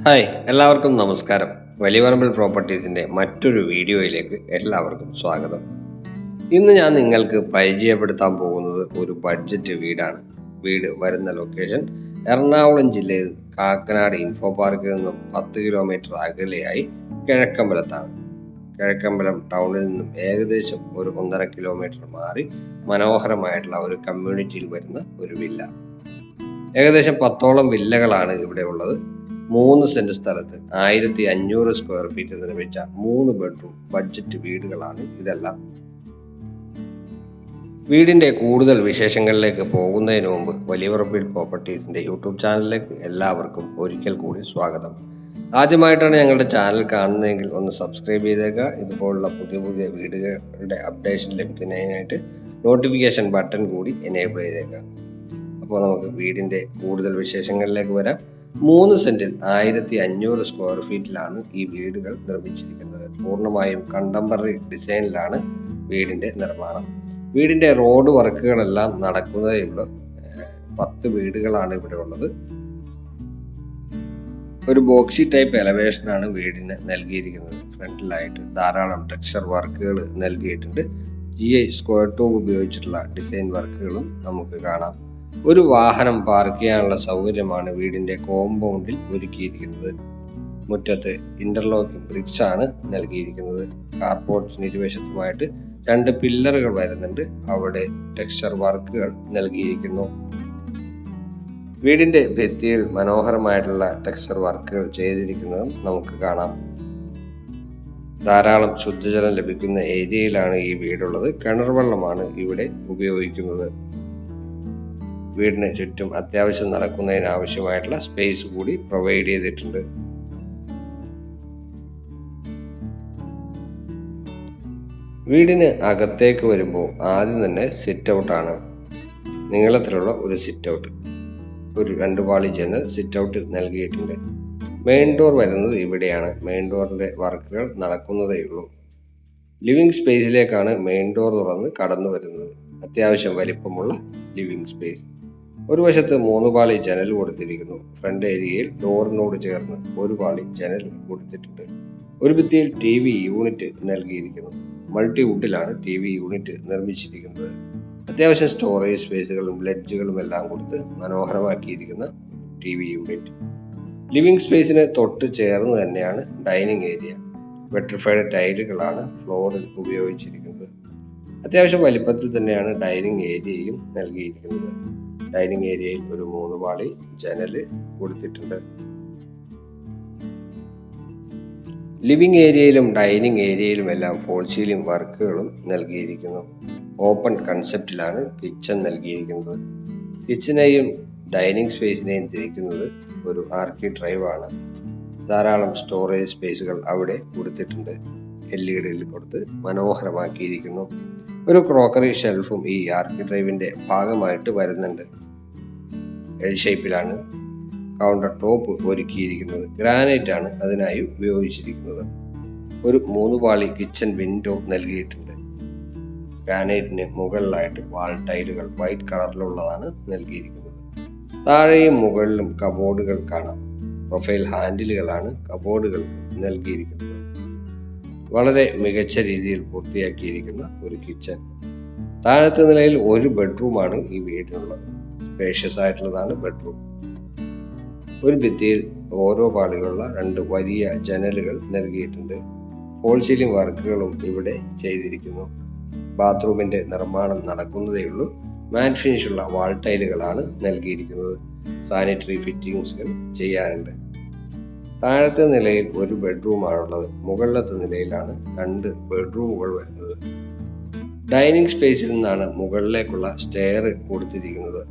Hi എല്ലാവർക്കും നമസ്കാരം. വലിയപറമ്പിൽ പ്രോപ്പർട്ടീസിൻ്റെ മറ്റൊരു വീഡിയോയിലേക്ക് എല്ലാവർക്കും സ്വാഗതം. ഇന്ന് ഞാൻ നിങ്ങൾക്ക് പരിചയപ്പെടുത്താൻ പോകുന്നത് ഒരു ബഡ്ജറ്റ് വീടാണ്. വീട് വരുന്ന ലൊക്കേഷൻ എറണാകുളം ജില്ലയിൽ കാക്കനാട് ഇൻഫോ പാർക്കിൽ നിന്നും 10 കിലോമീറ്റർ അകലെയായി കിഴക്കമ്പലത്താണ്. കിഴക്കമ്പലം ടൗണിൽ നിന്നും ഏകദേശം ഒരു 1.5 കിലോമീറ്റർ മാറി മനോഹരമായിട്ടുള്ള ഒരു കമ്മ്യൂണിറ്റിയിൽ വരുന്ന ഒരു വില്ല. ഏകദേശം 10ഓളം വില്ലകളാണ് ഇവിടെ ഉള്ളത്. 3 സെന്റ് സ്ഥലത്ത് 1500 സ്ക്വയർ ഫീറ്റ് നിർമ്മിച്ച 3 ബെഡ്റൂം ബഡ്ജറ്റ് വീടുകളാണ് ഇതെല്ലാം. വീടിന്റെ കൂടുതൽ വിശേഷങ്ങളിലേക്ക് പോകുന്നതിന് മുമ്പ് വലിയപറമ്പിൽ പ്രോപ്പർട്ടീസിന്റെ യൂട്യൂബ് ചാനലിലേക്ക് എല്ലാവർക്കും ഒരിക്കൽ കൂടി സ്വാഗതം. ആദ്യമായിട്ടാണ് ഞങ്ങളുടെ ചാനൽ കാണുന്നതെങ്കിൽ ഒന്ന് സബ്സ്ക്രൈബ് ചെയ്തേക്കുക. ഇതുപോലുള്ള പുതിയ പുതിയ വീടുകളുടെ അപ്ഡേഷൻ ലഭിക്കുന്നതിനായിട്ട് നോട്ടിഫിക്കേഷൻ ബട്ടൺ കൂടി എനേബിൾ ചെയ്തേക്കുക. അപ്പോൾ നമുക്ക് വീടിന്റെ കൂടുതൽ വിശേഷങ്ങളിലേക്ക് വരാം. 3 സെന്റിൽ 1500 സ്ക്വയർ ഫീറ്റിലാണ് ഈ വീടുകൾ നിർമ്മിച്ചിരിക്കുന്നത്. പൂർണ്ണമായും കണ്ടംപററി ഡിസൈനിലാണ് വീടിന്റെ നിർമ്മാണം. വീടിന്റെ റോഡ് വർക്കുകളെല്ലാം നടക്കുന്നതേയുള്ളൂ. 10 വീടുകളാണ് ഇവിടെ ഉള്ളത്. ഒരു ബോക്സി ടൈപ്പ് എലവേഷനാണ് വീടിന് നൽകിയിരിക്കുന്നത്. ഫ്രണ്ടിലായിട്ട് ധാരാളം ടെക്സ്ചർ വർക്കുകൾ നൽകിയിട്ടുണ്ട്. GI സ്ക്വയർ ട്യൂബ് ഉപയോഗിച്ചിട്ടുള്ള ഡിസൈൻ വർക്കുകളും നമുക്ക് കാണാം. ഒരു വാഹനം പാർക്ക് ചെയ്യാനുള്ള സൗകര്യമാണ് വീടിന്റെ കോമ്പൗണ്ടിൽ ഒരുക്കിയിരിക്കുന്നത്. മുറ്റത്ത് ഇന്റർലോക്കിംഗ് ബ്രിക്സ് ആണ് നൽകിയിരിക്കുന്നത്. കാർപോർട്ടിന് ഇരുവശത്തുമായിട്ട് 2 പില്ലറുകൾ വരുന്നുണ്ട്. അവിടെ ടെക്സ്ചർ വർക്കുകൾ നൽകിയിരിക്കുന്നു. വീടിന്റെ ഭിത്തിയിൽ മനോഹരമായിട്ടുള്ള ടെക്സ്ചർ വർക്കുകൾ ചെയ്തിരിക്കുന്നതും നമുക്ക് കാണാം. ധാരാളം ശുദ്ധജലം ലഭിക്കുന്ന ഏരിയയിലാണ് ഈ വീടുള്ളത്. കിണർ വെള്ളമാണ് ഇവിടെ ഉപയോഗിക്കുന്നത്. വീടിന് ചുറ്റും അത്യാവശ്യം നടക്കുന്നതിന് ആവശ്യമായിട്ടുള്ള സ്പേസ് കൂടി പ്രൊവൈഡ് ചെയ്തിട്ടുണ്ട്. വീടിന് അകത്തേക്ക് വരുമ്പോൾ ആദ്യം തന്നെ സിറ്റ് ഔട്ടാണ്. നീളത്തിലുള്ള ഒരു സിറ്റ് ഔട്ട്, ഒരു 2 പാളി ജനൽ സിറ്റ് ഔട്ട് നൽകിയിട്ടുണ്ട്. മെയിൻ ഡോർ വരുന്നത് ഇവിടെയാണ്. മെയിൻ ഡോറിന്റെ വർക്കുകൾ നടക്കുന്നതേ ഉള്ളൂ. ലിവിംഗ് സ്പേസിലേക്കാണ് മെയിൻ ഡോർ തുറന്ന് കടന്നു വരുന്നത്. അത്യാവശ്യം വലിപ്പമുള്ള ലിവിംഗ് സ്പേസ്. ഒരു വശത്ത് 3 പാളി ജനൽ കൊടുത്തിരിക്കുന്നു. ഫ്രണ്ട് ഏരിയയിൽ ഡോറിനോട് ചേർന്ന് 1 പാളി ജനൽ കൊടുത്തിട്ടുണ്ട്. ഒരു ഭിത്തിയിൽ TV യൂണിറ്റ് നൽകിയിരിക്കുന്നു. മൾട്ടിവുഡിലാണ് TV യൂണിറ്റ് നിർമ്മിച്ചിരിക്കുന്നത്. അത്യാവശ്യം സ്റ്റോറേജ് സ്പേസുകളും ലെഡ്ജുകളും എല്ലാം കൊടുത്ത് മനോഹരമാക്കിയിരിക്കുന്ന TV യൂണിറ്റ്. ലിവിംഗ് സ്പേസിന് തൊട്ട് ചേർന്ന് തന്നെയാണ് ഡൈനിങ് ഏരിയ. വെട്രിഫൈഡ് ടൈലുകളാണ് ഫ്ലോറിൽ ഉപയോഗിച്ചിരിക്കുന്നത്. അത്യാവശ്യം വലിപ്പത്തിൽ തന്നെയാണ് ഡൈനിങ് ഏരിയയും നൽകിയിരിക്കുന്നത്. ഡൈനിങ് ഏരിയയിൽ ഒരു 3 പാളി ജനല് കൊടുത്തിട്ടുണ്ട്. ലിവിംഗ് ഏരിയയിലും ഡൈനിങ് ഏരിയയിലും എല്ലാം ഫോൾ സീലിംഗ് വർക്കുകളും നൽകിയിരിക്കുന്നു. ഓപ്പൺ കൺസെപ്റ്റിലാണ് കിച്ചൺ നൽകിയിരിക്കുന്നത്. കിച്ചനെയും ഡൈനിങ് സ്പേസിനെയും തിരിക്കുന്നത് ഒരു ആർക്കി ഡ്രൈവ് ആണ്. ധാരാളം സ്റ്റോറേജ് സ്പേസുകൾ അവിടെ കൊടുത്തിട്ടുണ്ട്. LED കൊടുത്ത് മനോഹരമാക്കിയിരിക്കുന്നു. ഒരു ക്രോക്കറി ഷെൽഫും ഈ ആർക്കി ഡ്രൈവിന്റെ ഭാഗമായിട്ട് വരുന്നുണ്ട്. L ഷേപ്പിലാണ് കൗണ്ടർ ടോപ്പ് ഒരുക്കിയിരിക്കുന്നത്. ഗ്രാനൈറ്റ് ആണ് അതിനായി ഉപയോഗിച്ചിരിക്കുന്നത്. ഒരു 3 പാളി കിച്ചൺ വിൻഡോ നൽകിയിട്ടുണ്ട്. ഗ്രാനൈറ്റിന് മുകളിലായിട്ട് വാൾ ടൈലുകൾ വൈറ്റ് കളറിലുള്ളതാണ് നൽകിയിരിക്കുന്നത്. താഴെയും മുകളിലും കബോർഡുകൾ കാണാം. പ്രൊഫൈൽ ഹാൻഡിലുകളാണ് കബോർഡുകൾ നൽകിയിരിക്കുന്നത്. വളരെ മികച്ച രീതിയിൽ പൂർത്തിയാക്കിയിരിക്കുന്ന ഒരു കിച്ചൺ. താഴത്തെ നിലയിൽ ഒരു ബെഡ്റൂമാണ് ഈ വീടിനുള്ളത്. സ്പേഷ്യസ് ആയിട്ടുള്ളതാണ് ബെഡ്റൂം. ഒരു ഭിത്തിയിൽ ഓരോ പാളികളുള്ള 2 വലിയ ജനലുകൾ നൽകിയിട്ടുണ്ട്. ഫോൾ സീലിംഗ് വർക്കുകളും ഇവിടെ ചെയ്തിരിക്കുന്നു. ബാത്റൂമിന്റെ നിർമ്മാണം നടക്കുന്നതേയുള്ളൂ. മാറ്റ് ഫിനിഷുള്ള വാൾ ടൈലുകളാണ് നൽകിയിരിക്കുന്നത്. സാനിറ്ററി ഫിറ്റിംഗ്സുകൾ ചെയ്യാറുണ്ട്. താഴത്തെ നിലയിൽ ഒരു ബെഡ്റൂമാണുള്ളത്. മുകളിലത്തെ നിലയിലാണ് 2 ബെഡ്റൂമുകൾ വരുന്നത്. ഡൈനിങ് സ്പേസിൽ നിന്നാണ് മുകളിലേക്കുള്ള സ്റ്റെയർ കൊടുത്തിരിക്കുന്നത്.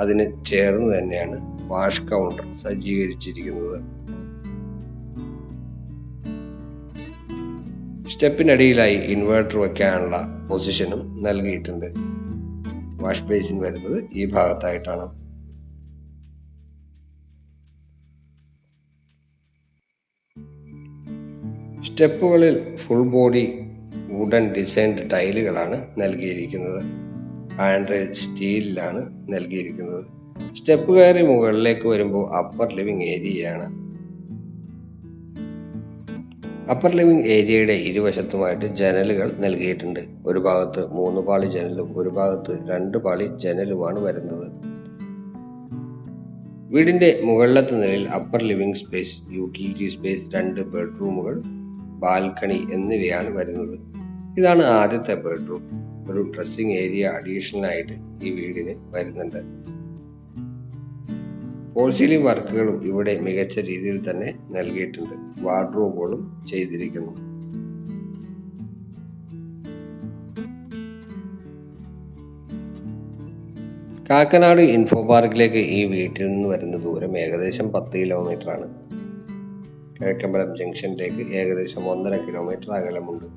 അതിന് ചേർന്ന് തന്നെയാണ് വാഷ് കൗണ്ടർ സജ്ജീകരിച്ചിരിക്കുന്നത്. സ്റ്റെപ്പിനടിയിലായി ഇൻവെർട്ടർ വയ്ക്കാനുള്ള പൊസിഷനും നൽകിയിട്ടുണ്ട്. വാഷ് ബേസിൻ വരുന്നത് ഈ ഭാഗത്തായിട്ടാണ്. സ്റ്റെപ്പുകളിൽ ഫുൾ ബോഡി വുഡൻ ഡിസൈൻഡ് ടൈലുകളാണ് നൽകിയിരിക്കുന്നത്. ഹാൻഡ് റെയിൽ സ്റ്റീലിലാണ് നൽകിയിരിക്കുന്നത്. സ്റ്റെപ്പ് കയറി മുകളിലേക്ക് വരുമ്പോൾ അപ്പർ ലിവിംഗ് ഏരിയയാണ്. അപ്പർ ലിവിംഗ് ഏരിയയുടെ ഇരുവശത്തുമായിട്ട് ജനലുകൾ നൽകിയിട്ടുണ്ട്. ഒരു ഭാഗത്ത് 3 പാളി ജനലും ഒരു ഭാഗത്ത് 2 പാളി ജനലുമാണ് വരുന്നത്. വീടിന്റെ മുകളിലത്തെ നിലയിൽ upper living space, utility space, 2 ബെഡ്റൂമുകൾ, ബാൽക്കണി എന്നിവയാണ് വരുന്നത്. ഇതാണ് ആദ്യത്തെ ബെഡ്റൂം. ഒരു ഡ്രസ്സിംഗ് ഏരിയ അഡീഷണൽ ആയിട്ട് ഈ വീടിന് വരുന്നുണ്ട്. ഫോൾ സീലിംഗ് വർക്കുകളും ഇവിടെ മികച്ച രീതിയിൽ തന്നെ നൽകിയിട്ടുണ്ട്. വാർഡ്രോബുകളും ചെയ്തിരിക്കുന്നു. കാക്കനാട് ഇൻഫോ പാർക്കിലേക്ക് ഈ വീട്ടിൽ നിന്ന് വരുന്ന ദൂരം ഏകദേശം 10 കിലോമീറ്ററാണ്. കിഴക്കമ്പലം ജംഗ്ഷനിലേക്ക് ഏകദേശം 1.5 കിലോമീറ്റർ അകലമുണ്ട്.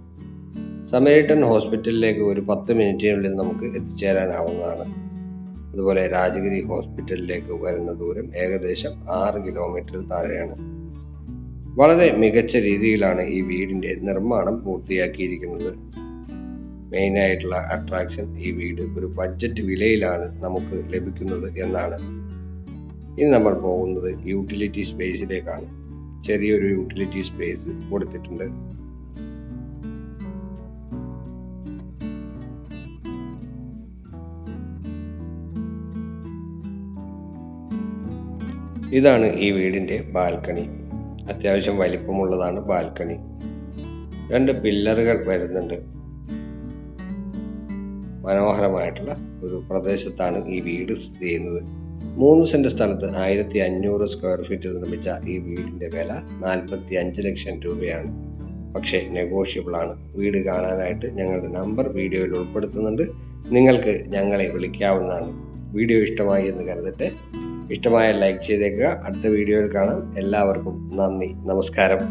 സമരീട്ടൻ ഹോസ്പിറ്റലിലേക്ക് ഒരു 10 മിനിറ്റിനുള്ളിൽ നമുക്ക് എത്തിച്ചേരാനാവുന്നതാണ്. അതുപോലെ രാജഗിരി ഹോസ്പിറ്റലിലേക്ക് വരുന്ന ദൂരം ഏകദേശം 6 കിലോമീറ്ററിൽ താഴെയാണ്. വളരെ മികച്ച രീതിയിലാണ് ഈ വീടിൻ്റെ നിർമ്മാണം പൂർത്തിയാക്കിയിരിക്കുന്നത്. മെയിനായിട്ടുള്ള അട്രാക്ഷൻ ഈ വീട് ഒരു ബഡ്ജറ്റ് വിലയിലാണ് നമുക്ക് ലഭിക്കുന്നത് എന്നാണ്. ഇനി നമ്മൾ പോകുന്നത് യൂട്ടിലിറ്റി സ്പേസിലേക്കാണ്. ചെറിയൊരു യൂട്ടിലിറ്റി സ്പേസ് കൊടുത്തിട്ടുണ്ട്. ഇതാണ് ഈ വീടിൻ്റെ ബാൽക്കണി. അത്യാവശ്യം വലിപ്പമുള്ളതാണ് ബാൽക്കണി. 2 പില്ലറുകൾ വരുന്നുണ്ട്. മനോഹരമായിട്ടുള്ള ഒരു പ്രദേശത്താണ് ഈ വീട് സ്ഥിതി ചെയ്യുന്നത്. 3 സെന്റ് സ്ഥലത്ത് 1500 സ്ക്വയർ ഫീറ്റ് നിർമ്മിച്ച ഈ വീടിന്റെ വില 45 ലക്ഷം രൂപയാണ്. പക്ഷേ നെഗോഷ്യബിൾ ആണ്. വീട് കാണാനായിട്ട് ഞങ്ങളുടെ നമ്പർ വീഡിയോയിൽ ഉൾപ്പെടുത്തുന്നുണ്ട്. നിങ്ങൾക്ക് ഞങ്ങളെ വിളിക്കാവുന്നതാണ്. വീഡിയോ ഇഷ്ടമായി എന്ന് കരുതട്ടെ. ഇഷ്ടമായ ലൈക്ക് ചെയ്തേക്കുക. അടുത്ത വീഡിയോയിൽ കാണാം. എല്ലാവർക്കും നന്ദി, നമസ്കാരം.